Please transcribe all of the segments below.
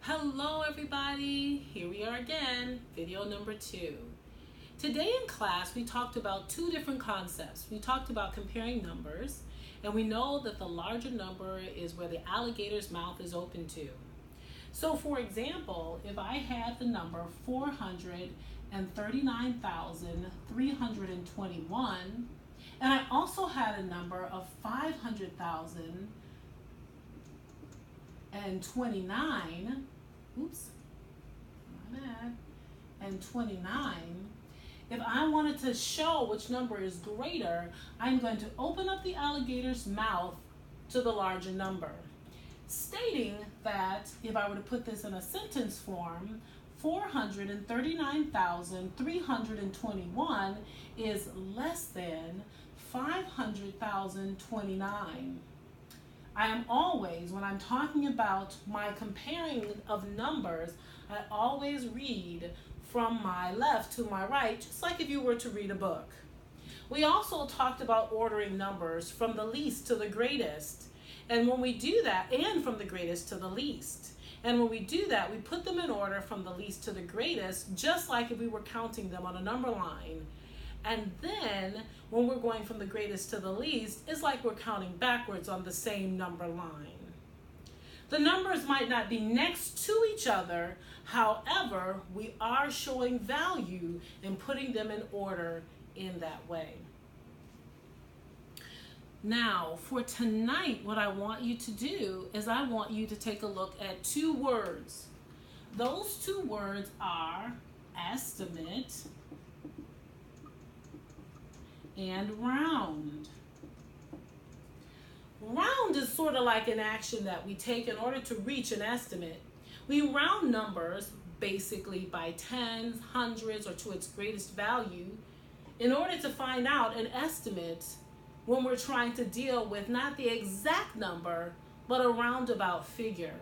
Hello everybody, here we are again, video number 2. Today in class we talked about two different concepts. We talked about comparing numbers, and we know that the larger number is where the alligator's mouth is open to. So for example, if I had the number 439,321, and I also had a number of 500,029, and 29, if I wanted to show which number is greater, I'm going to open up the alligator's mouth to the larger number, stating that if I were to put this in a sentence form, 439,321 is less than 500,029. I am always, when I'm talking about my comparing of numbers, I always read from my left to my right, just like if you were to read a book. We also talked about ordering numbers from the least to the greatest. And when we do that, and from the greatest to the least. And when we do that, we put them in order from the least to the greatest, just like if we were counting them on a number line. And then when we're going from the greatest to the least, it's like we're counting backwards on the same number line. The numbers might not be next to each other, however, we are showing value in putting them in order in that way. Now, for tonight, what I want you to do is I want you to take a look at two words. Those two words are estimate and round. Round is sort of like an action that we take in order to reach an estimate. We round numbers basically by tens, hundreds, or to its greatest value in order to find out an estimate when we're trying to deal with not the exact number, but a roundabout figure.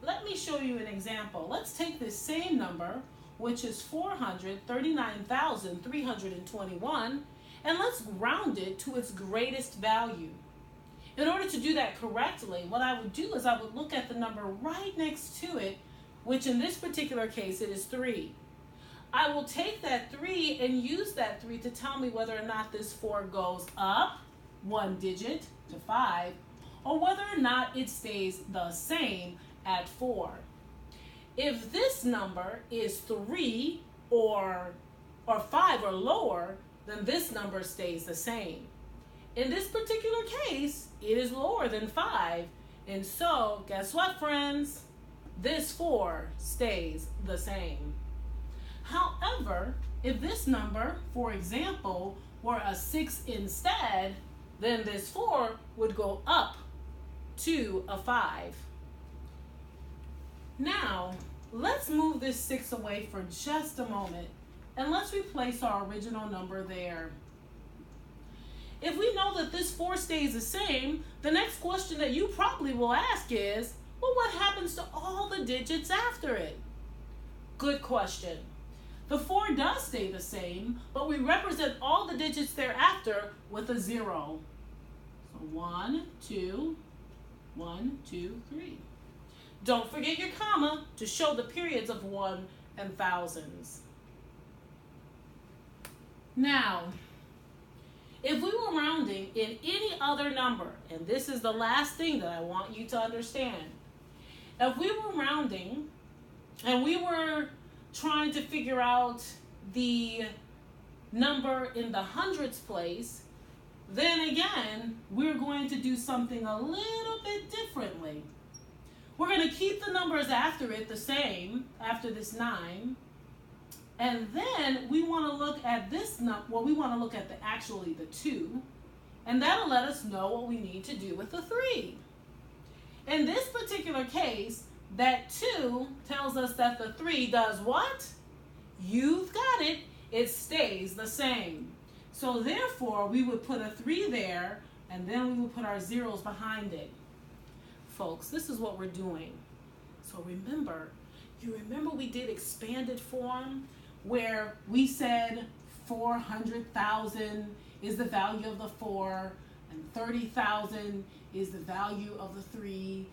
Let me show you an example. Let's take this same number, which is 439,321, and let's round it to its greatest value. In order to do that correctly, what I would do is I would look at the number right next to it, which in this particular case it is 3. I will take that 3 and use that 3 to tell me whether or not this 4 goes up 1 digit to 5, or whether or not it stays the same at 4. If this number is 3 or 5 or lower, then this number stays the same. In this particular case, it is lower than 5, and so guess what, friends? This 4 stays the same. However, if this number, for example, were a 6 instead, then this 4 would go up to a 5. Now, let's move this 6 away for just a moment, and let's replace our original number there. If we know that this 4 stays the same, the next question that you probably will ask is, well, what happens to all the digits after it? Good question. The 4 does stay the same, but we represent all the digits thereafter with a 0. So 1, 2, 1, 2, 3. Don't forget your comma to show the periods of 1 and thousands. Now, if we were rounding in any other number, and this is the last thing that I want you to understand, if we were rounding and we were trying to figure out the number in the hundreds place, then again, we're going to do something a little bit differently. We're going to keep the numbers after it the same, after this 9, and then we want to look at this we want to look at the 2, and that'll let us know what we need to do with the 3. In this particular case, that 2 tells us that the 3 does what? You've got it. It stays the same. So therefore, we would put a 3 there, and then we would put our zeros behind it. Folks, this is what we're doing. So remember, you remember we did expanded form where we said 400,000 is the value of the 4, and 30,000 is the value of the 3,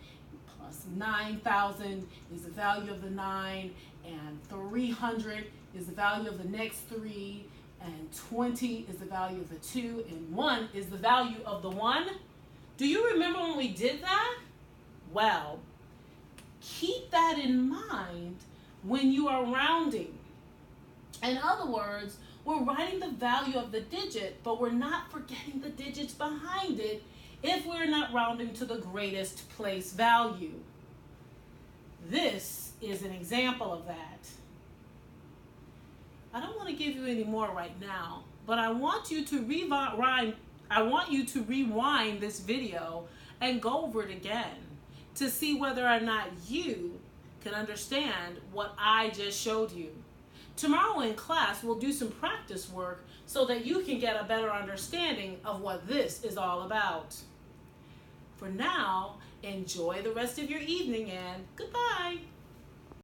9,000 is the value of the 9, and 300 is the value of the next 3, and 20 is the value of the 2, and 1 is the value of the 1. Do you remember when we did that? Well, keep that in mind when you are rounding. In other words, we're writing the value of the digit, but we're not forgetting the digits behind it if we're not rounding to the greatest place value. This is an example of that. I don't want to give you any more right now, but I want you to rewind this video and go over it again to see whether or not you can understand what I just showed you. Tomorrow in class, we'll do some practice work so that you can get a better understanding of what this is all about. For now, enjoy the rest of your evening and goodbye.